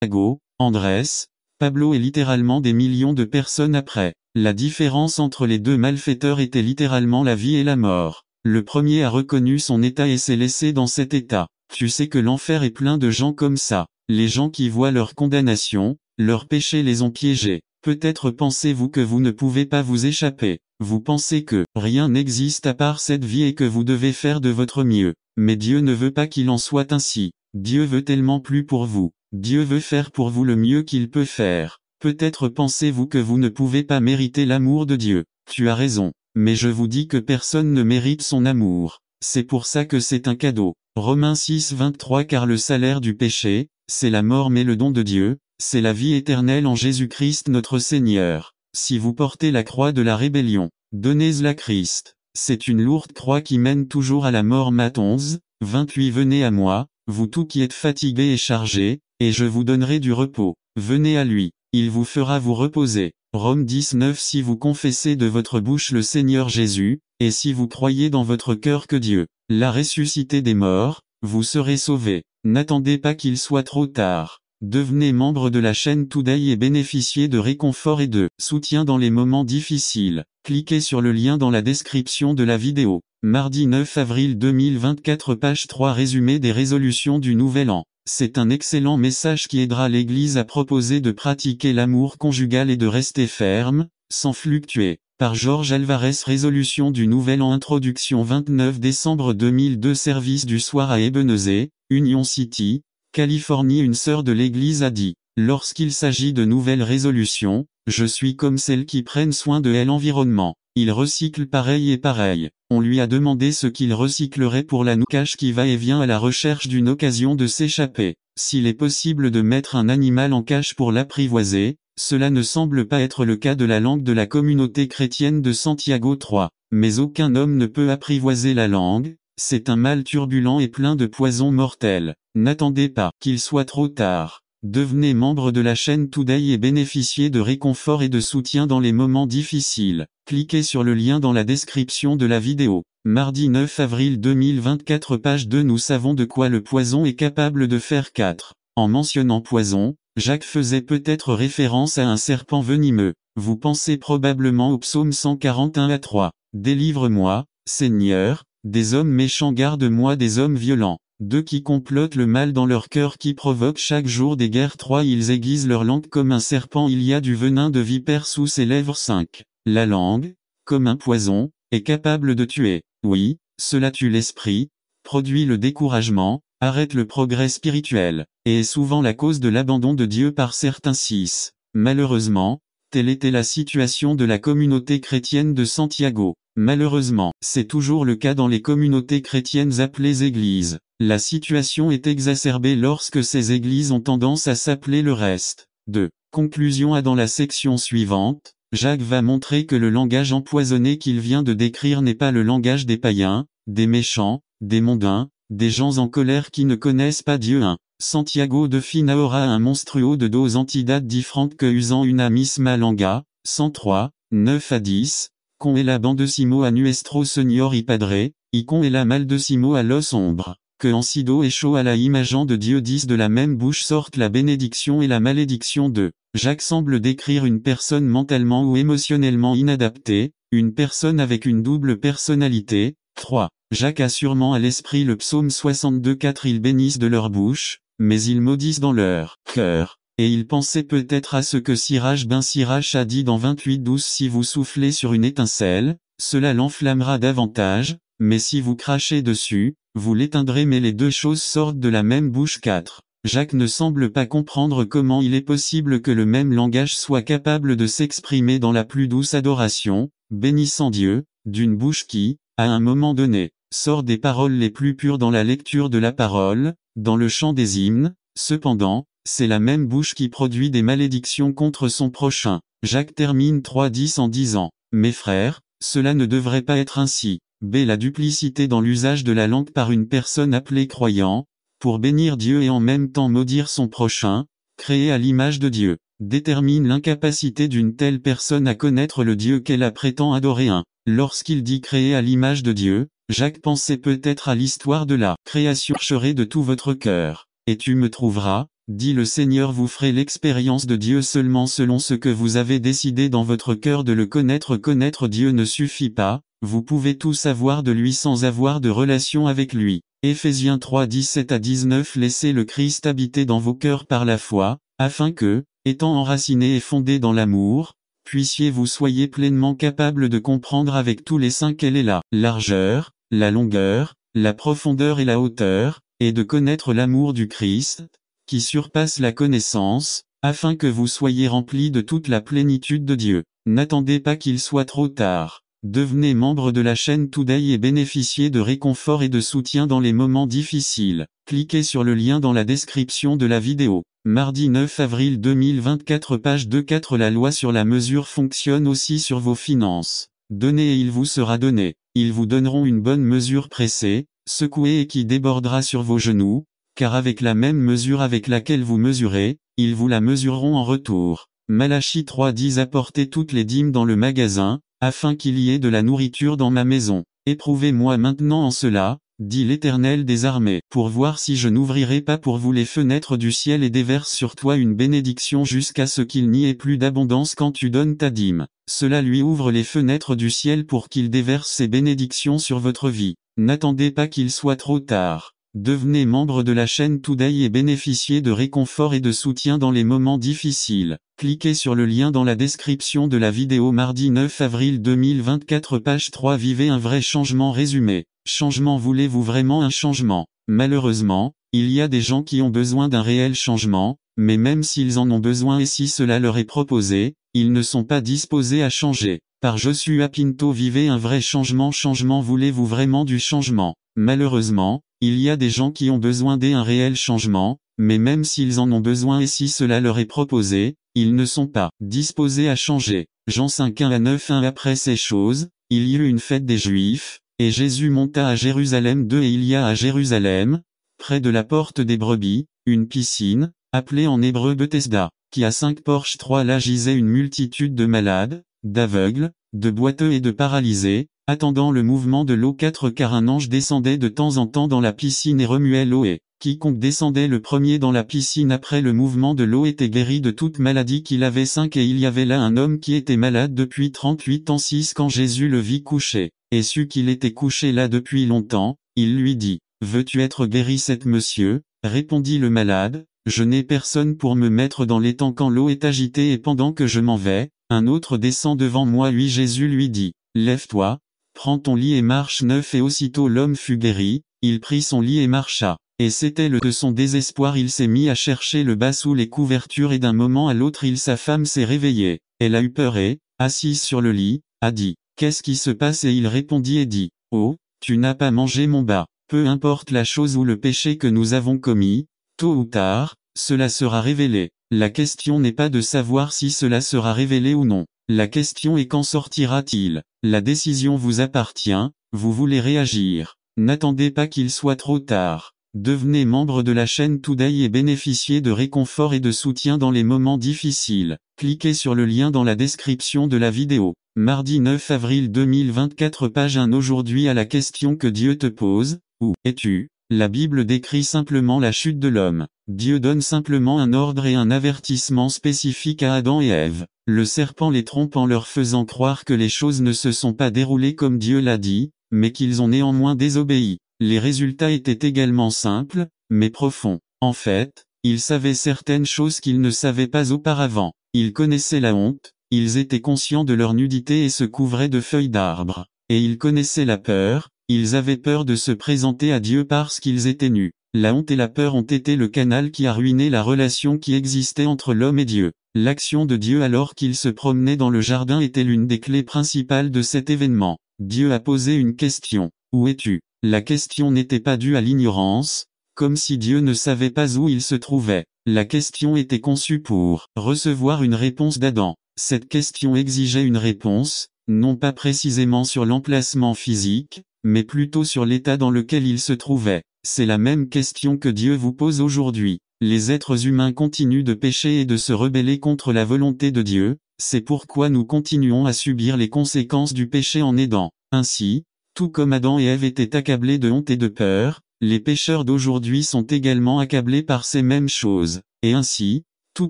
Santiago, Andrés, Pablo et littéralement des millions de personnes après. La différence entre les deux malfaiteurs était littéralement la vie et la mort. Le premier a reconnu son état et s'est laissé dans cet état. Tu sais que l'enfer est plein de gens comme ça. Les gens qui voient leur condamnation, leurs péchés les ont piégés. Peut-être pensez-vous que vous ne pouvez pas vous échapper. Vous pensez que rien n'existe à part cette vie et que vous devez faire de votre mieux. Mais Dieu ne veut pas qu'il en soit ainsi. Dieu veut tellement plus pour vous. Dieu veut faire pour vous le mieux qu'il peut faire. Peut-être pensez-vous que vous ne pouvez pas mériter l'amour de Dieu. Tu as raison. Mais je vous dis que personne ne mérite son amour. C'est pour ça que c'est un cadeau. Romains 6, 23. Car le salaire du péché, c'est la mort, mais le don de Dieu, c'est la vie éternelle en Jésus-Christ notre Seigneur. Si vous portez la croix de la rébellion, donnez-la à Christ. C'est une lourde croix qui mène toujours à la mort. Matthieu 11, 28. Venez à moi, vous tous qui êtes fatigués et chargés, et je vous donnerai du repos. Venez à lui, il vous fera vous reposer. Romains 19. Si vous confessez de votre bouche le Seigneur Jésus, et si vous croyez dans votre cœur que Dieu l'a ressuscité des morts, vous serez sauvés. N'attendez pas qu'il soit trop tard. Devenez membre de la chaîne Today et bénéficiez de réconfort et de soutien dans les moments difficiles. Cliquez sur le lien dans la description de la vidéo. Mardi 9 avril 2024, page 3. Résumé des résolutions du Nouvel An. C'est un excellent message qui aidera l'Église à proposer de pratiquer l'amour conjugal et de rester ferme, sans fluctuer. Par Georges Alvarez. Résolution du Nouvel An. Introduction 29 décembre 2002. Service du soir à Ebenezer, Union City, Californie. Une sœur de l'Église a dit: lorsqu'il s'agit de nouvelles résolutions, je suis comme celles qui prennent soin de l'environnement. Il recycle pareil et pareil. On lui a demandé ce qu'il recyclerait pour la noucache qui va et vient à la recherche d'une occasion de s'échapper. S'il est possible de mettre un animal en cage pour l'apprivoiser, cela ne semble pas être le cas de la langue de la communauté chrétienne de Santiago 3. Mais aucun homme ne peut apprivoiser la langue, c'est un mal turbulent et plein de poisons mortels. N'attendez pas qu'il soit trop tard. Devenez membre de la chaîne Today et bénéficiez de réconfort et de soutien dans les moments difficiles. Cliquez sur le lien dans la description de la vidéo. Mardi 9 avril 2024, page 2. Nous savons de quoi le poison est capable de faire. 4. En mentionnant poison, Jacques faisait peut-être référence à un serpent venimeux. Vous pensez probablement au psaume 141 à 3. Délivre-moi, Seigneur, des hommes méchants, garde-moi des hommes violents. 2. Qui complotent le mal dans leur cœur, qui provoquent chaque jour des guerres. 3. Ils aiguisent leur langue comme un serpent, il y a du venin de vipère sous ses lèvres. 5. La langue, comme un poison, est capable de tuer. Oui, cela tue l'esprit, produit le découragement, arrête le progrès spirituel, et est souvent la cause de l'abandon de Dieu par certains. 6. Malheureusement, telle était la situation de la communauté chrétienne de Santiago. Malheureusement, c'est toujours le cas dans les communautés chrétiennes appelées églises. La situation est exacerbée lorsque ces églises ont tendance à s'appeler le reste. 2. Conclusion à dans la section suivante, Jacques va montrer que le langage empoisonné qu'il vient de décrire n'est pas le langage des païens, des méchants, des mondains, des gens en colère qui ne connaissent pas Dieu. 1. Santiago de Finaora un monstruo de dos antidat differente que usant una misma langa, 103, 9 à 10, con et la bandesimo a nuestro señor y padre, y con et la maldecimo a los ombre. Que en sido et chaud à la imageant de Dieu 10 de la même bouche sortent la bénédiction et la malédiction. 2. Jacques semble décrire une personne mentalement ou émotionnellement inadaptée, une personne avec une double personnalité. 3. Jacques a sûrement à l'esprit le psaume 62 4. Ils bénissent de leur bouche, mais ils maudissent dans leur cœur. Et il pensait peut-être à ce que Sirach ben Sirach a dit dans 28-12. Si vous soufflez sur une étincelle, cela l'enflammera davantage, mais si vous crachez dessus, vous l'éteindrez. Mais les deux choses sortent de la même bouche. 4. Jacques ne semble pas comprendre comment il est possible que le même langage soit capable de s'exprimer dans la plus douce adoration, bénissant Dieu, d'une bouche qui, à un moment donné, sort des paroles les plus pures dans la lecture de la parole, dans le chant des hymnes. Cependant, c'est la même bouche qui produit des malédictions contre son prochain. Jacques termine 3:10 en disant: mes frères, cela ne devrait pas être ainsi. B. La duplicité dans l'usage de la langue par une personne appelée croyant, pour bénir Dieu et en même temps maudire son prochain, créé à l'image de Dieu, détermine l'incapacité d'une telle personne à connaître le Dieu qu'elle prétend adorer. 1. Lorsqu'il dit créé à l'image de Dieu, Jacques pensait peut-être à l'histoire de la création. Cherchez de tout votre cœur, et tu me trouveras, dit le Seigneur, vous ferez l'expérience de Dieu seulement selon ce que vous avez décidé dans votre cœur de le connaître. Connaître Dieu ne suffit pas, vous pouvez tout savoir de lui sans avoir de relation avec lui. Éphésiens 3, 17 à 19. Laissez le Christ habiter dans vos cœurs par la foi, afin que, étant enracinés et fondés dans l'amour, puissiez vous soyez pleinement capables de comprendre avec tous les saints quelle est la largeur, la longueur, la profondeur et la hauteur, et de connaître l'amour du Christ, qui surpasse la connaissance, afin que vous soyez remplis de toute la plénitude de Dieu. N'attendez pas qu'il soit trop tard. Devenez membre de la chaîne Today et bénéficiez de réconfort et de soutien dans les moments difficiles. Cliquez sur le lien dans la description de la vidéo. Mardi 9 avril 2024, page 2-4. La loi sur la mesure fonctionne aussi sur vos finances. Donnez et il vous sera donné. Ils vous donneront une bonne mesure pressée, secouée et qui débordera sur vos genoux, car avec la même mesure avec laquelle vous mesurez, ils vous la mesureront en retour. Malachie 3:10. Apportez toutes les dîmes dans le magasin, afin qu'il y ait de la nourriture dans ma maison. Éprouvez-moi maintenant en cela, dit l'Éternel des armées, pour voir si je n'ouvrirai pas pour vous les fenêtres du ciel et déverse sur toi une bénédiction jusqu'à ce qu'il n'y ait plus d'abondance quand tu donnes ta dîme. Cela lui ouvre les fenêtres du ciel pour qu'il déverse ses bénédictions sur votre vie. N'attendez pas qu'il soit trop tard. Devenez membre de la chaîne Today et bénéficiez de réconfort et de soutien dans les moments difficiles. Cliquez sur le lien dans la description de la vidéo. Mardi 9 avril 2024, page 3. Vivez un vrai changement. Résumé. Changement. Voulez-vous vraiment un changement? Malheureusement, il y a des gens qui ont besoin d'un réel changement, mais même s'ils en ont besoin et si cela leur est proposé, ils ne sont pas disposés à changer. Par Joshua Pinto. Vivez un vrai changement. Changement. Voulez-vous vraiment du changement? Malheureusement, il y a des gens qui ont besoin d'un réel changement, mais même s'ils en ont besoin et si cela leur est proposé, ils ne sont pas disposés à changer. Jean 5, 1 à 9. Après ces choses, il y eut une fête des Juifs, et Jésus monta à Jérusalem. Et il y a à Jérusalem, près de la porte des brebis, une piscine, appelée en hébreu Bethesda, qui a 5 porches. 3. Là gisait une multitude de malades, d'aveugles, de boiteux et de paralysés, attendant le mouvement de l'eau. 4. Car un ange descendait de temps en temps dans la piscine et remuait l'eau et, quiconque descendait le premier dans la piscine après le mouvement de l'eau était guéri de toute maladie qu'il avait. 5. Et il y avait là un homme qui était malade depuis 38 ans. 6. Quand Jésus le vit couché, et sut qu'il était couché là depuis longtemps, il lui dit, veux-tu être guéri? 7. Monsieur, répondit le malade, je n'ai personne pour me mettre dans l'étang quand l'eau est agitée et pendant que je m'en vais, un autre descend devant moi. 8. Jésus lui dit, lève-toi, prends ton lit et marche. 9. Et aussitôt l'homme fut guéri, il prit son lit et marcha. Et c'était le de son désespoir. Il s'est mis à chercher le bas sous les couvertures et d'un moment à l'autre sa femme s'est réveillée. Elle a eu peur et, assise sur le lit, a dit, qu'est-ce qui se passe? Et il répondit et dit, oh, tu n'as pas mangé mon bas. Peu importe la chose ou le péché que nous avons commis, tôt ou tard, cela sera révélé. La question n'est pas de savoir si cela sera révélé ou non. La question est quand sortira-t-il? La décision vous appartient, vous voulez réagir. N'attendez pas qu'il soit trop tard. Devenez membre de la chaîne Today et bénéficiez de réconfort et de soutien dans les moments difficiles. Cliquez sur le lien dans la description de la vidéo. Mardi 9 avril 2024, page 1. Aujourd'hui à la question que Dieu te pose, où es-tu? La Bible décrit simplement la chute de l'homme. Dieu donne simplement un ordre et un avertissement spécifique à Adam et Ève. Le serpent les trompe en leur faisant croire que les choses ne se sont pas déroulées comme Dieu l'a dit, mais qu'ils ont néanmoins désobéi. Les résultats étaient également simples, mais profonds. En fait, ils savaient certaines choses qu'ils ne savaient pas auparavant. Ils connaissaient la honte, ils étaient conscients de leur nudité et se couvraient de feuilles d'arbre. Et ils connaissaient la peur, ils avaient peur de se présenter à Dieu parce qu'ils étaient nus. La honte et la peur ont été le canal qui a ruiné la relation qui existait entre l'homme et Dieu. L'action de Dieu alors qu'il se promenait dans le jardin était l'une des clés principales de cet événement. Dieu a posé une question. Où es-tu? La question n'était pas due à l'ignorance, comme si Dieu ne savait pas où il se trouvait. La question était conçue pour recevoir une réponse d'Adam. Cette question exigeait une réponse, non pas précisément sur l'emplacement physique, mais plutôt sur l'état dans lequel il se trouvait. C'est la même question que Dieu vous pose aujourd'hui. Les êtres humains continuent de pécher et de se rebeller contre la volonté de Dieu, c'est pourquoi nous continuons à subir les conséquences du péché en aidant. Ainsi, tout comme Adam et Ève étaient accablés de honte et de peur, Les pécheurs d'aujourd'hui sont également accablés par ces mêmes choses. Et ainsi, tout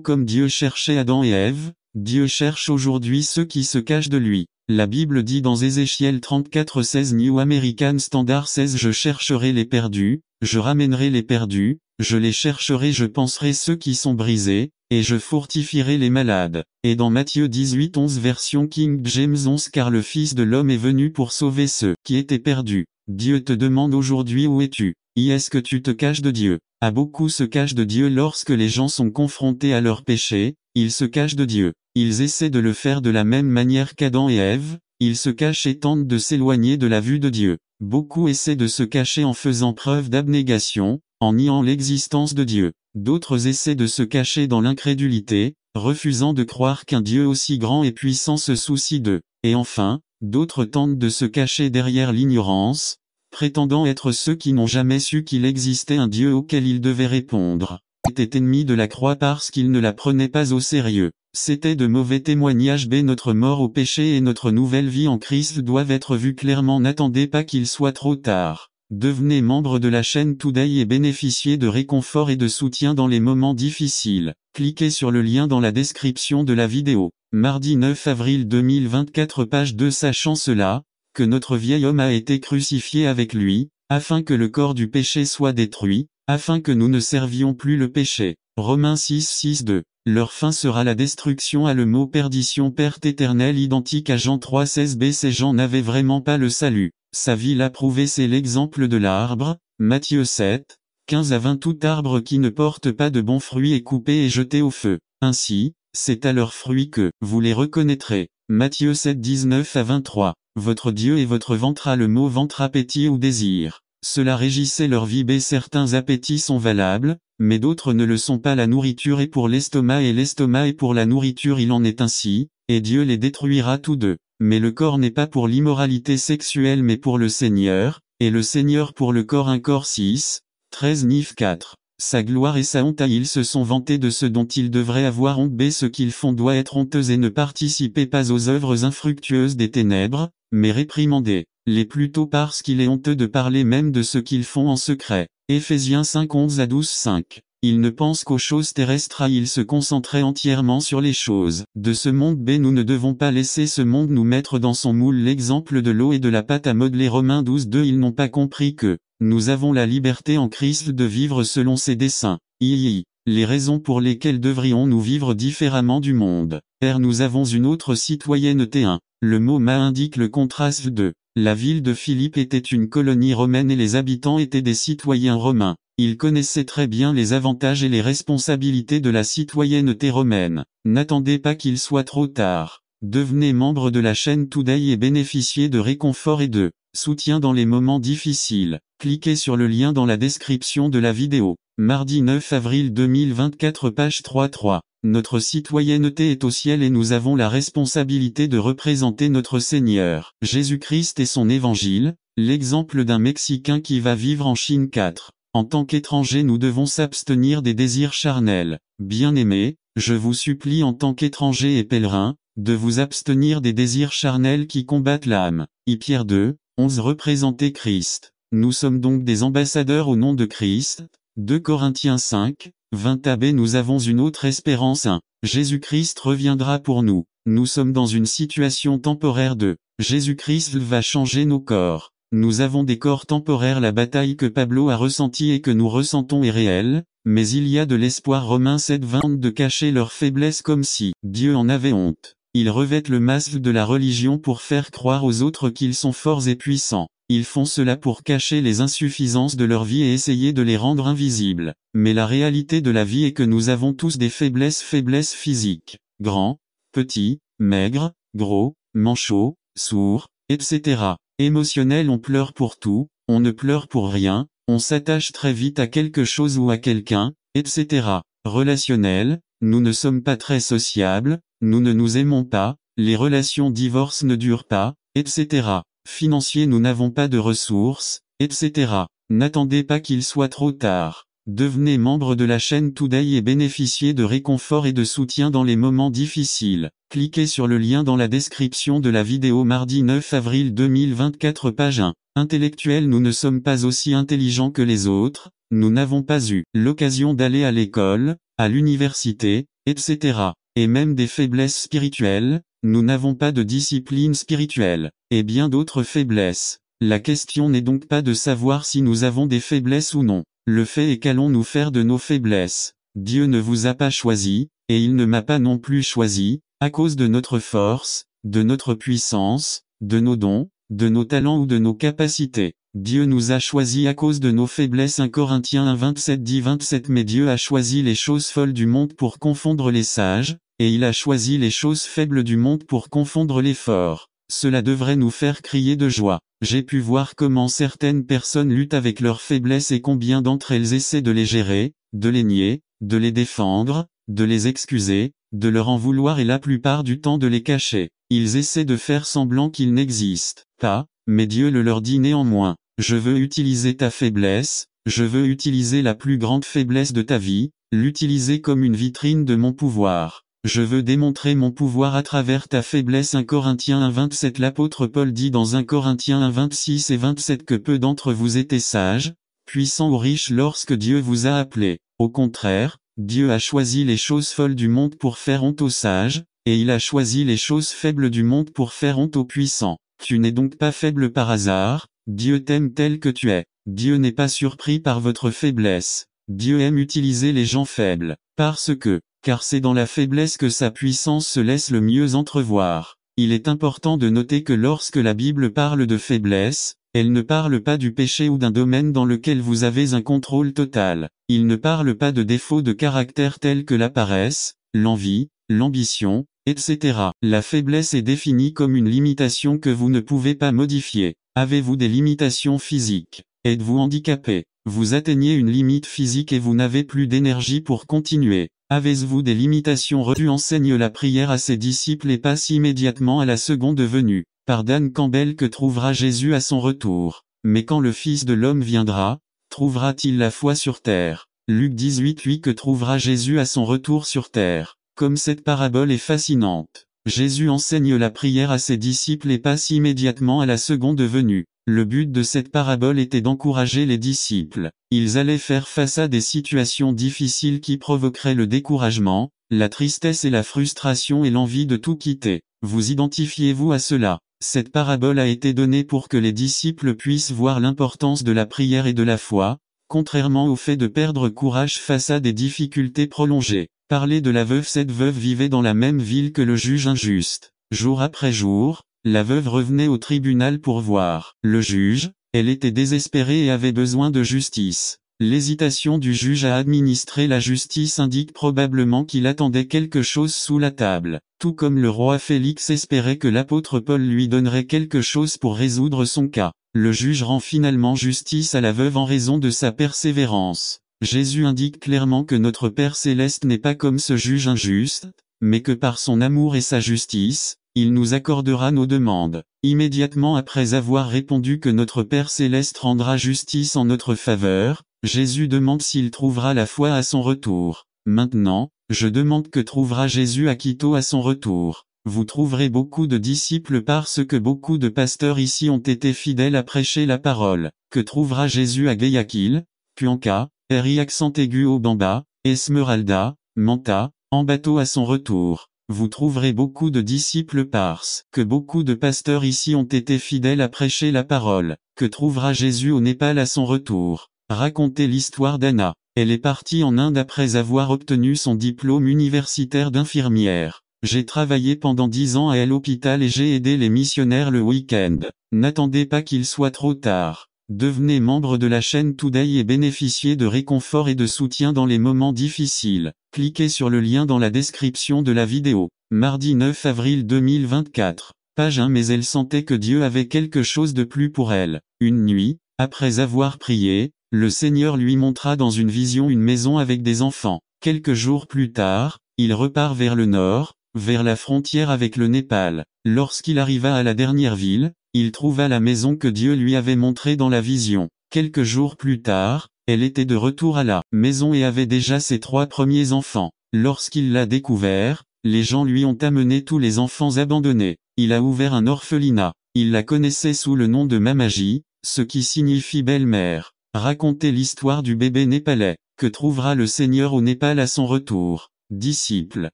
comme Dieu cherchait Adam et Ève, Dieu cherche aujourd'hui ceux qui se cachent de lui. La Bible dit dans Ézéchiel 34:16 New American Standard 16 Je chercherai les perdus, je ramènerai les perdus, je les chercherai je penserai ceux qui sont brisés, et je fortifierai les malades. Et dans Matthieu 18:11 version King James 11 Car le Fils de l'homme est venu pour sauver ceux qui étaient perdus. Dieu te demande aujourd'hui où es-tu? Est-ce que tu te caches de Dieu? Beaucoup se cachent de Dieu lorsque les gens sont confrontés à leurs péchés, ils se cachent de Dieu. Ils essaient de le faire de la même manière qu'Adam et Ève, ils se cachent et tentent de s'éloigner de la vue de Dieu. Beaucoup essaient de se cacher en faisant preuve d'abnégation, en niant l'existence de Dieu. D'autres essaient de se cacher dans l'incrédulité, refusant de croire qu'un Dieu aussi grand et puissant se soucie d'eux. Et enfin, d'autres tentent de se cacher derrière l'ignorance, prétendant être ceux qui n'ont jamais su qu'il existait un Dieu auquel ils devaient répondre. Ils étaient ennemis de la croix parce qu'ils ne la prenaient pas au sérieux. C'était de mauvais témoignages. Notre mort au péché et notre nouvelle vie en Christ doivent être vus clairement. N'attendez pas qu'il soit trop tard. Devenez membre de la chaîne Today et bénéficiez de réconfort et de soutien dans les moments difficiles. Cliquez sur le lien dans la description de la vidéo. Mardi 9 avril 2024 page 2 Sachant cela, que notre vieil homme a été crucifié avec lui, afin que le corps du péché soit détruit, afin que nous ne servions plus le péché. Romains 6:6-2. Leur fin sera la destruction. Le mot perdition, perte éternelle identique à Jean 3:16b. Ces gens n'avaient vraiment pas le salut. Sa vie l'a prouvé. C'est l'exemple de l'arbre, Matthieu 7:15-20. Tout arbre qui ne porte pas de bons fruits est coupé et jeté au feu. Ainsi, c'est à leurs fruits que vous les reconnaîtrez. Matthieu 7:19-23. Votre Dieu et votre ventre. Le mot ventre, appétit ou désir. Cela régissait leur vie. Certains appétits sont valables, mais d'autres ne le sont pas. La nourriture est pour l'estomac et l'estomac est pour la nourriture. Il en est ainsi, et Dieu les détruira tous deux. Mais le corps n'est pas pour l'immoralité sexuelle mais pour le Seigneur, et le Seigneur pour le corps. 1 Corps 6:13 Nif 4. Sa gloire et sa honte. Ils se sont vantés de ce dont ils devraient avoir honte. Ce qu'ils font doit être honteux et ne participez pas aux œuvres infructueuses des ténèbres, mais réprimandez les plutôt parce qu'il est honteux de parler même de ce qu'ils font en secret. Éphésiens 5:11-12-5. Ils ne pensent qu'aux choses terrestres. Ils se concentraient entièrement sur les choses de ce monde. Nous ne devons pas laisser ce monde nous mettre dans son moule. L'exemple de l'eau et de la pâte à modeler. Romains 12:2. Ils n'ont pas compris que nous avons la liberté en Christ de vivre selon ses desseins. Les raisons pour lesquelles devrions-nous vivre différemment du monde. Nous avons une autre citoyenneté. Le mot ma indique le contraste de. La ville de Philippe était une colonie romaine et les habitants étaient des citoyens romains. Ils connaissaient très bien les avantages et les responsabilités de la citoyenneté romaine. N'attendez pas qu'il soit trop tard. Devenez membre de la chaîne Today et bénéficiez de réconfort et de soutien dans les moments difficiles. Cliquez sur le lien dans la description de la vidéo. Mardi 9 avril 2024 page 3:3. Notre citoyenneté est au ciel et nous avons la responsabilité de représenter notre Seigneur Jésus-Christ et son évangile. L'exemple d'un Mexicain qui va vivre en Chine. 4. En tant qu'étranger nous devons s'abstenir des désirs charnels. Bien-aimés, je vous supplie en tant qu'étranger et pèlerin, de vous abstenir des désirs charnels qui combattent l'âme. Pierre 2:11 Représenter Christ. Nous sommes donc des ambassadeurs au nom de Christ. 2 Corinthiens 5:20 Nous avons une autre espérance. Jésus-Christ reviendra pour nous. Nous sommes dans une situation temporaire de Jésus-Christ va changer nos corps. Nous avons des corps temporaires. La bataille que Pablo a ressentie et que nous ressentons est réelle, mais il y a de l'espoir. Romains 7:20 De cacher leur faiblesse comme si Dieu en avait honte. Ils revêtent le masque de la religion pour faire croire aux autres qu'ils sont forts et puissants. Ils font cela pour cacher les insuffisances de leur vie et essayer de les rendre invisibles. Mais la réalité de la vie est que nous avons tous des faiblesses physiques. Grands, petits, maigres, gros, manchots, sourds, etc. Émotionnels. On pleure pour tout, on ne pleure pour rien, on s'attache très vite à quelque chose ou à quelqu'un, etc. Relationnels, nous ne sommes pas très sociables, nous ne nous aimons pas, les relations divorce ne durent pas, etc. Financier, nous n'avons pas de ressources, etc. N'attendez pas qu'il soit trop tard. Devenez membre de la chaîne Today et bénéficiez de réconfort et de soutien dans les moments difficiles. Cliquez sur le lien dans la description de la vidéo mardi 9 avril 2024 page 1. Intellectuels, nous ne sommes pas aussi intelligents que les autres, nous n'avons pas eu l'occasion d'aller à l'école, à l'université, etc. Et même des faiblesses spirituelles, nous n'avons pas de discipline spirituelle, et bien d'autres faiblesses. La question n'est donc pas de savoir si nous avons des faiblesses ou non. Le fait est qu'allons-nous faire de nos faiblesses? Dieu ne vous a pas choisi, et il ne m'a pas non plus choisi, à cause de notre force, de notre puissance, de nos dons, de nos talents ou de nos capacités. Dieu nous a choisis à cause de nos faiblesses. 1 Corinthiens 1:27 dit 27. Mais Dieu a choisi les choses folles du monde pour confondre les sages, et il a choisi les choses faibles du monde pour confondre les forts. Cela devrait nous faire crier de joie. J'ai pu voir comment certaines personnes luttent avec leurs faiblesses et combien d'entre elles essaient de les gérer, de les nier, de les défendre, de les excuser, de leur en vouloir et la plupart du temps de les cacher. Ils essaient de faire semblant qu'ils n'existent pas, mais Dieu le leur dit néanmoins. Je veux utiliser ta faiblesse, je veux utiliser la plus grande faiblesse de ta vie, l'utiliser comme une vitrine de mon pouvoir. Je veux démontrer mon pouvoir à travers ta faiblesse. 1 Corinthiens 1:27. L'apôtre Paul dit dans 1 Corinthiens 1:26 et 27 que peu d'entre vous étaient sages, puissants ou riches lorsque Dieu vous a appelés. Au contraire, Dieu a choisi les choses folles du monde pour faire honte aux sages, et il a choisi les choses faibles du monde pour faire honte aux puissants. Tu n'es donc pas faible par hasard, Dieu t'aime tel que tu es. Dieu n'est pas surpris par votre faiblesse. Dieu aime utiliser les gens faibles, car c'est dans la faiblesse que sa puissance se laisse le mieux entrevoir. Il est important de noter que lorsque la Bible parle de faiblesse, elle ne parle pas du péché ou d'un domaine dans lequel vous avez un contrôle total. Il ne parle pas de défauts de caractère tels que la paresse, l'envie, l'ambition, etc. La faiblesse est définie comme une limitation que vous ne pouvez pas modifier. Avez-vous des limitations physiques? Êtes-vous handicapé? Vous atteignez une limite physique et vous n'avez plus d'énergie pour continuer. Avez-vous des limitations? Dieu enseigne la prière à ses disciples et passe immédiatement à la seconde venue. Par Dan Campbell. Que trouvera Jésus à son retour? Mais quand le Fils de l'homme viendra, trouvera-t-il la foi sur terre? Luc 18:8. Que trouvera Jésus à son retour sur terre? Comme cette parabole est fascinante. Jésus enseigne la prière à ses disciples et passe immédiatement à la seconde venue. Le but de cette parabole était d'encourager les disciples. Ils allaient faire face à des situations difficiles qui provoqueraient le découragement, la tristesse et la frustration et l'envie de tout quitter. Vous identifiez-vous à cela? Cette parabole a été donnée pour que les disciples puissent voir l'importance de la prière et de la foi, contrairement au fait de perdre courage face à des difficultés prolongées. Parlez de la veuve. Cette veuve vivait dans la même ville que le juge injuste. Jour après jour, la veuve revenait au tribunal pour voir le juge. Elle était désespérée et avait besoin de justice. L'hésitation du juge à administrer la justice indique probablement qu'il attendait quelque chose sous la table. Tout comme le roi Félix espérait que l'apôtre Paul lui donnerait quelque chose pour résoudre son cas. Le juge rend finalement justice à la veuve en raison de sa persévérance. Jésus indique clairement que notre Père Céleste n'est pas comme ce juge injuste, mais que par son amour et sa justice, il nous accordera nos demandes. Immédiatement après avoir répondu que notre Père Céleste rendra justice en notre faveur, Jésus demande s'il trouvera la foi à son retour. Maintenant, je demande que trouvera Jésus à Quito à son retour. Vous trouverez beaucoup de disciples parce que beaucoup de pasteurs ici ont été fidèles à prêcher la parole. Que trouvera Jésus à Guayaquil, Cuenca, RI accent aigu au Bamba, Esmeralda, Manta, en bateau à son retour? Vous trouverez beaucoup de disciples parce que beaucoup de pasteurs ici ont été fidèles à prêcher la parole. Que trouvera Jésus au Népal à son retour? Racontez l'histoire d'Anna. Elle est partie en Inde après avoir obtenu son diplôme universitaire d'infirmière. J'ai travaillé pendant 10 ans à l'hôpital et j'ai aidé les missionnaires le week-end. N'attendez pas qu'il soit trop tard. Devenez membre de la chaîne Today et bénéficiez de réconfort et de soutien dans les moments difficiles. Cliquez sur le lien dans la description de la vidéo. Mardi 9 avril 2024. Page 1. Mais elle sentait que Dieu avait quelque chose de plus pour elle. Une nuit, après avoir prié, le Seigneur lui montra dans une vision une maison avec des enfants. Quelques jours plus tard, il repart vers le nord, vers la frontière avec le Népal. Lorsqu'il arriva à la dernière ville, il trouva la maison que Dieu lui avait montrée dans la vision. Quelques jours plus tard, Elle était de retour à la maison et avait déjà ses 3 premiers enfants. Lorsqu'il l'a découvert, les gens lui ont amené tous les enfants abandonnés. Il a ouvert un orphelinat. Il la connaissait sous le nom de Mamaji, ce qui signifie belle-mère. Racontez l'histoire du bébé népalais, que trouvera le Seigneur au Népal à son retour. Disciples,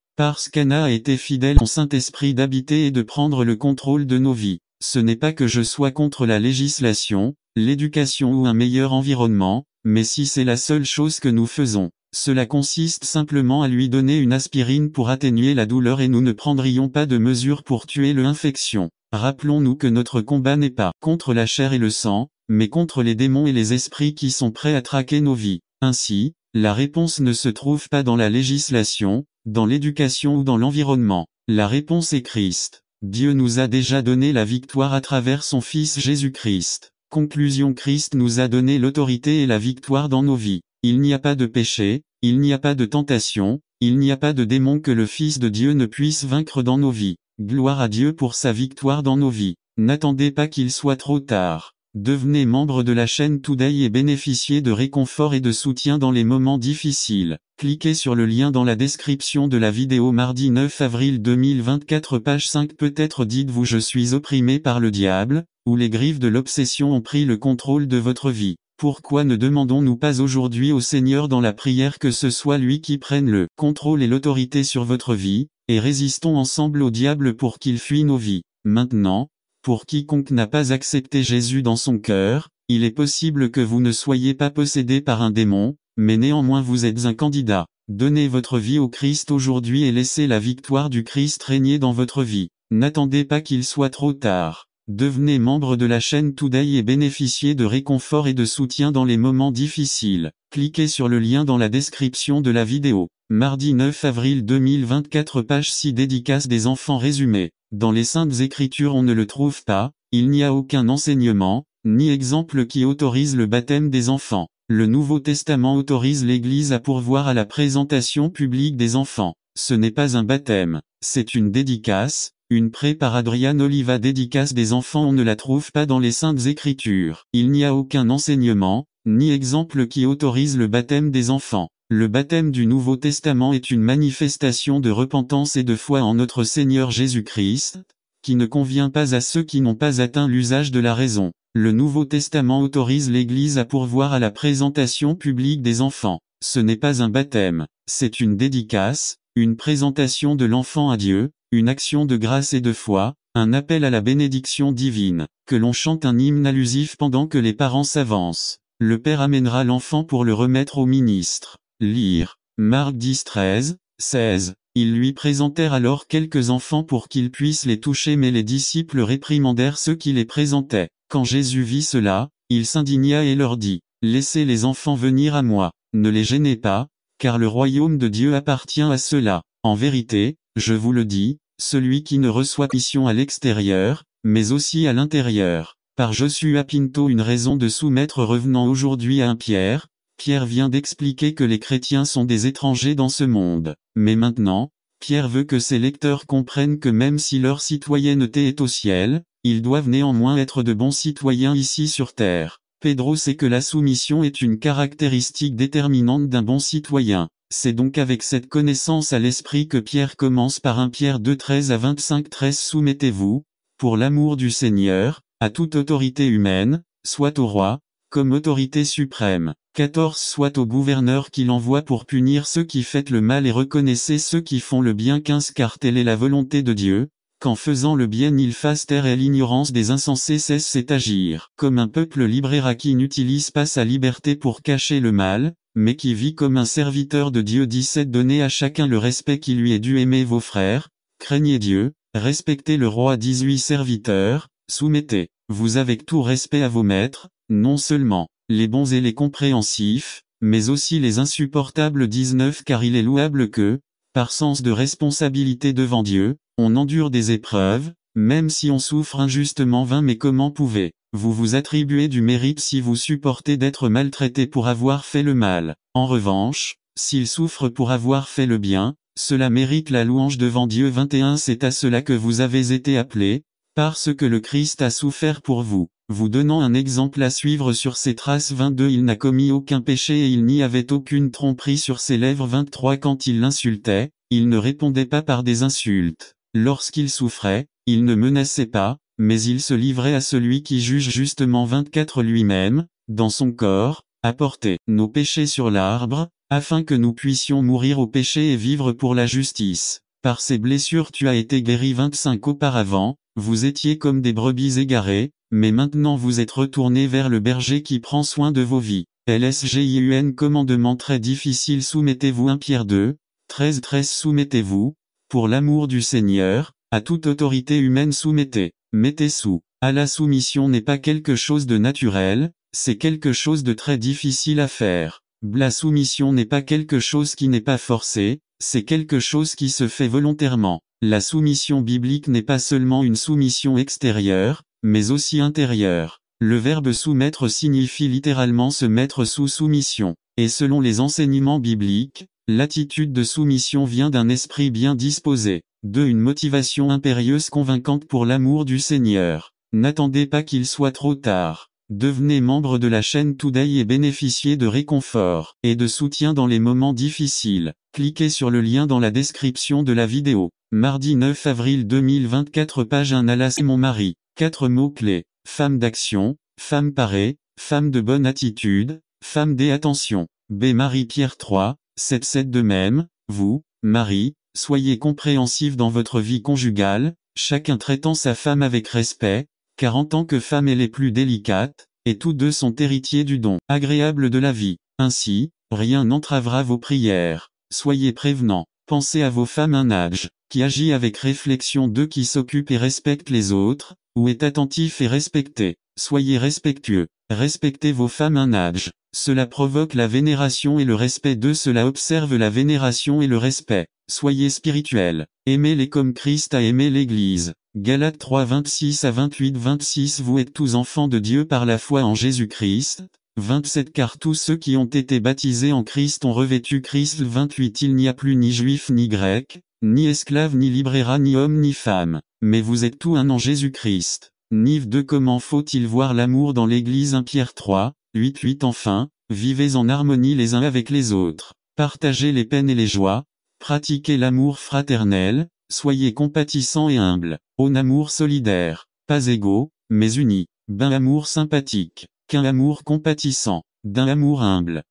parce qu'Anna a été fidèle au Saint-Esprit d'habiter et de prendre le contrôle de nos vies. Ce n'est pas que je sois contre la législation, l'éducation ou un meilleur environnement, mais si c'est la seule chose que nous faisons, cela consiste simplement à lui donner une aspirine pour atténuer la douleur et nous ne prendrions pas de mesures pour tuer l'infection. Rappelons-nous que notre combat n'est pas contre la chair et le sang, mais contre les démons et les esprits qui sont prêts à traquer nos vies. Ainsi, la réponse ne se trouve pas dans la législation, dans l'éducation ou dans l'environnement. La réponse est Christ. Dieu nous a déjà donné la victoire à travers son Fils Jésus-Christ. Conclusion: Christ nous a donné l'autorité et la victoire dans nos vies. Il n'y a pas de péché, il n'y a pas de tentation, il n'y a pas de démon que le Fils de Dieu ne puisse vaincre dans nos vies. Gloire à Dieu pour sa victoire dans nos vies. N'attendez pas qu'il soit trop tard. Devenez membre de la chaîne Today et bénéficiez de réconfort et de soutien dans les moments difficiles. Cliquez sur le lien dans la description de la vidéo. Mardi 9 avril 2024 page 5. Peut-être dites-vous: je suis opprimé par le diable, ou les griffes de l'obsession ont pris le contrôle de votre vie. Pourquoi ne demandons-nous pas aujourd'hui au Seigneur dans la prière que ce soit lui qui prenne le contrôle et l'autorité sur votre vie, et résistons ensemble au diable pour qu'il fuit nos vies. Maintenant, pour quiconque n'a pas accepté Jésus dans son cœur, il est possible que vous ne soyez pas possédé par un démon, mais néanmoins vous êtes un candidat. Donnez votre vie au Christ aujourd'hui et laissez la victoire du Christ régner dans votre vie. N'attendez pas qu'il soit trop tard. Devenez membre de la chaîne Today et bénéficiez de réconfort et de soutien dans les moments difficiles. Cliquez sur le lien dans la description de la vidéo. Mardi 9 avril 2024 page 6 dédicace des enfants résumée. Dans les Saintes Écritures on ne le trouve pas, il n'y a aucun enseignement, ni exemple qui autorise le baptême des enfants. Le Nouveau Testament autorise l'Église à pourvoir à la présentation publique des enfants. Ce n'est pas un baptême, c'est une dédicace. Une pré par Adrian Oliva. Dédicace des enfants on ne la trouve pas dans les Saintes Écritures. Il n'y a aucun enseignement, ni exemple qui autorise le baptême des enfants. Le baptême du Nouveau Testament est une manifestation de repentance et de foi en notre Seigneur Jésus-Christ, qui ne convient pas à ceux qui n'ont pas atteint l'usage de la raison. Le Nouveau Testament autorise l'Église à pourvoir à la présentation publique des enfants. Ce n'est pas un baptême, c'est une dédicace, une présentation de l'enfant à Dieu, une action de grâce et de foi, un appel à la bénédiction divine, que l'on chante un hymne allusif pendant que les parents s'avancent. Le Père amènera l'enfant pour le remettre au ministre. Lire. Marc 10, 13, 16. Ils lui présentèrent alors quelques enfants pour qu'il puisse les toucher, mais les disciples réprimandèrent ceux qui les présentaient. Quand Jésus vit cela, il s'indigna et leur dit: Laissez les enfants venir à moi, ne les gênez pas, car le royaume de Dieu appartient à ceux-là. En vérité, je vous le dis, celui qui ne reçoit mission à l'extérieur, mais aussi à l'intérieur. Par Joshua Pinto. Une raison de soumettre. Revenant aujourd'hui à 1 Pierre. Pierre vient d'expliquer que les chrétiens sont des étrangers dans ce monde. Mais maintenant, Pierre veut que ses lecteurs comprennent que même si leur citoyenneté est au ciel, ils doivent néanmoins être de bons citoyens ici sur terre. Pedro sait que la soumission est une caractéristique déterminante d'un bon citoyen. C'est donc avec cette connaissance à l'esprit que Pierre commence par 1 Pierre 2, 13 à 25. 13. Soumettez-vous, pour l'amour du Seigneur, à toute autorité humaine, soit au roi, comme autorité suprême. 14. Soit au gouverneur qui l'envoie pour punir ceux qui font le mal et reconnaissez ceux qui font le bien. 15. Car telle est la volonté de Dieu, qu'en faisant le bien il fasse taire et l'ignorance des insensés. 16. C'est agir comme un peuple libre qui n'utilise pas sa liberté pour cacher le mal, mais qui vit comme un serviteur de Dieu. 17. Donnez à chacun le respect qui lui est dû. Aimez vos frères, craignez Dieu, respectez le roi. 18. Serviteurs, soumettez-vous avec tout respect à vos maîtres, non seulement les bons et les compréhensifs, mais aussi les insupportables. 19. Car il est louable que, par sens de responsabilité devant Dieu, on endure des épreuves, même si on souffre injustement. 20. Mais comment pouvez-vous vous attribuer du mérite si vous supportez d'être maltraité pour avoir fait le mal? En revanche, s'il souffre pour avoir fait le bien, cela mérite la louange devant Dieu. 21. C'est à cela que vous avez été appelés, Parce que le Christ a souffert pour vous, vous donnant un exemple à suivre sur ses traces. 22 Il n'a commis aucun péché et il n'y avait aucune tromperie sur ses lèvres. 23 Quand il l'insultait, il ne répondait pas par des insultes. Lorsqu'il souffrait, il ne menaçait pas, mais il se livrait à celui qui juge justement. 24 Lui-même, dans son corps, a porté nos péchés sur l'arbre, afin que nous puissions mourir au péché et vivre pour la justice. Par ses blessures tu as été guéri. 25 Auparavant, vous étiez comme des brebis égarées, mais maintenant vous êtes retournés vers le berger qui prend soin de vos vies. LSGIUN Commandement très difficile. Soumettez-vous. 1 Pierre 2, 13 Soumettez-vous, pour l'amour du Seigneur, à toute autorité humaine. Soumettez, mettez sous. À la soumission n'est pas quelque chose de naturel, c'est quelque chose de très difficile à faire. La soumission n'est pas quelque chose qui n'est pas forcé, c'est quelque chose qui se fait volontairement. La soumission biblique n'est pas seulement une soumission extérieure, mais aussi intérieure. Le verbe soumettre signifie littéralement se mettre sous soumission. Et selon les enseignements bibliques, l'attitude de soumission vient d'un esprit bien disposé. 2 Une motivation impérieuse convaincante pour l'amour du Seigneur. N'attendez pas qu'il soit trop tard. Devenez membre de la chaîne Today et bénéficiez de réconfort et de soutien dans les moments difficiles. Cliquez sur le lien dans la description de la vidéo. Mardi 9 avril 2024 Page 1 Alas et mon mari. 4 mots-clés. Femme d'action, femme parée, femme de bonne attitude, femme des attentions. B. Marie-Pierre 3, 7 De même, vous, Marie, soyez compréhensifs dans votre vie conjugale, chacun traitant sa femme avec respect, car en tant que femme elle est plus délicate, et tous deux sont héritiers du don agréable de la vie. Ainsi, rien n'entravera vos prières. Soyez prévenants, pensez à vos femmes. Un âge, qui agit avec réflexion. 2 Qui s'occupe et respecte les autres, ou est attentif et respecté. Soyez respectueux, respectez vos femmes. Un âge, cela provoque la vénération et le respect. 2 Cela observe la vénération et le respect. Soyez spirituels, aimez-les comme Christ a aimé l'Église. Galates 3 26 à 28 26 Vous êtes tous enfants de Dieu par la foi en Jésus-Christ. 27 Car tous ceux qui ont été baptisés en Christ ont revêtu Christ. 28 Il n'y a plus ni juif ni grec, ni esclave ni libérat ni homme ni femme, mais vous êtes tous un en Jésus-Christ. Nive 2 Comment faut-il voir l'amour dans l'Église? 1 Pierre 3, 8 Enfin, vivez en harmonie les uns avec les autres, partagez les peines et les joies, pratiquez l'amour fraternel, soyez compatissants et humbles, en amour solidaire, pas égaux, mais unis, d'un amour sympathique, qu'un amour compatissant, d'un amour humble.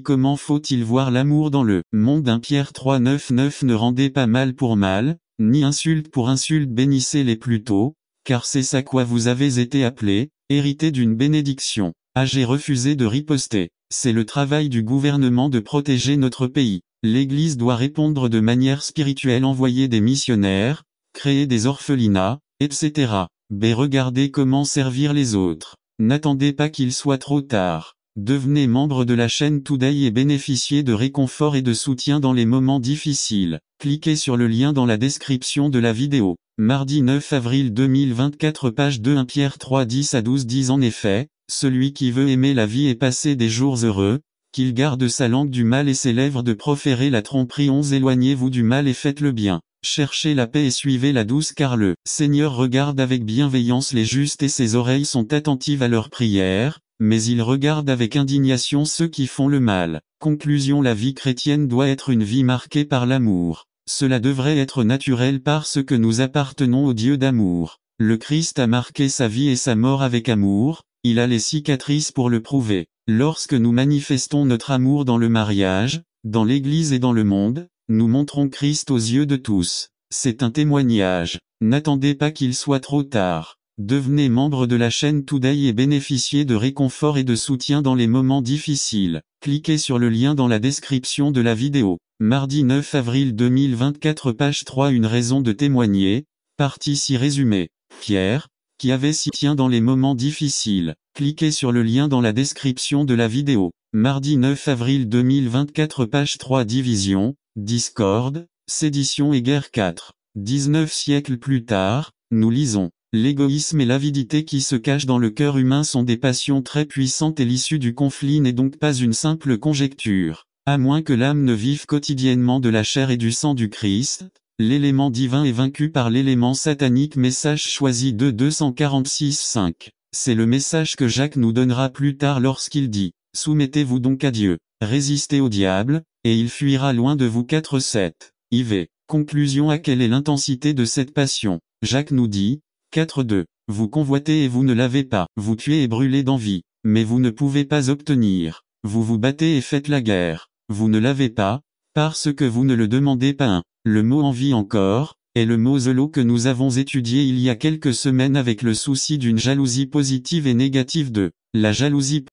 Comment faut-il voir l'amour dans le monde? 1 Pierre 3 9 Ne rendez pas mal pour mal, ni insulte pour insulte. Bénissez-les plutôt, car c'est ça quoi vous avez été appelés, hérité d'une bénédiction. J'ai refusé de riposter. C'est le travail du gouvernement de protéger notre pays. L'Église doit répondre de manière spirituelle, envoyer des missionnaires, créer des orphelinats, etc. B. Regardez comment servir les autres. N'attendez pas qu'il soit trop tard. Devenez membre de la chaîne Today et bénéficiez de réconfort et de soutien dans les moments difficiles. Cliquez sur le lien dans la description de la vidéo. Mardi 9 avril 2024 Page 2 1 Pierre 3 10 à 12 En effet, celui qui veut aimer la vie et passer des jours heureux, qu'il garde sa langue du mal et ses lèvres de proférer la tromperie. 11 Éloignez-vous du mal et faites le bien. Cherchez la paix et suivez la douce car le Seigneur regarde avec bienveillance les justes et ses oreilles sont attentives à leurs prières, mais il regarde avec indignation ceux qui font le mal. Conclusion La vie chrétienne doit être une vie marquée par l'amour. Cela devrait être naturel parce que nous appartenons au Dieu d'amour. Le Christ a marqué sa vie et sa mort avec amour, il a les cicatrices pour le prouver. Lorsque nous manifestons notre amour dans le mariage, dans l'Église et dans le monde, nous montrons Christ aux yeux de tous. C'est un témoignage. N'attendez pas qu'il soit trop tard. Devenez membre de la chaîne Today et bénéficiez de réconfort et de soutien dans les moments difficiles. Cliquez sur le lien dans la description de la vidéo. Mardi 9 avril 2024 Page 3 Une raison de témoigner. Partie 6 Résumé. Pierre, qui avait soutien dans les moments difficiles. Cliquez sur le lien dans la description de la vidéo. Mardi 9 avril 2024 Page 3 Division, discorde, sédition et guerre 4. 19 siècles plus tard, nous lisons. L'égoïsme et l'avidité qui se cachent dans le cœur humain sont des passions très puissantes et l'issue du conflit n'est donc pas une simple conjecture. À moins que l'âme ne vive quotidiennement de la chair et du sang du Christ, L'élément divin est vaincu par l'élément satanique. Message choisi de 246-5. C'est le message que Jacques nous donnera plus tard lorsqu'il dit « Soumettez-vous donc à Dieu, résistez au diable, et il fuira loin de vous. » 4-7. IV. Conclusion. À quelle est l'intensité de cette passion? Jacques nous dit, 4-2. Vous convoitez et vous ne l'avez pas. Vous tuez et brûlez d'envie, mais vous ne pouvez pas obtenir. Vous vous battez et faites la guerre. Vous ne l'avez pas, parce que vous ne le demandez pas. 1. Le mot envie encore, est le mot zelo que nous avons étudié il y a quelques semaines avec le souci d'une jalousie positive et négative. 2. La jalousie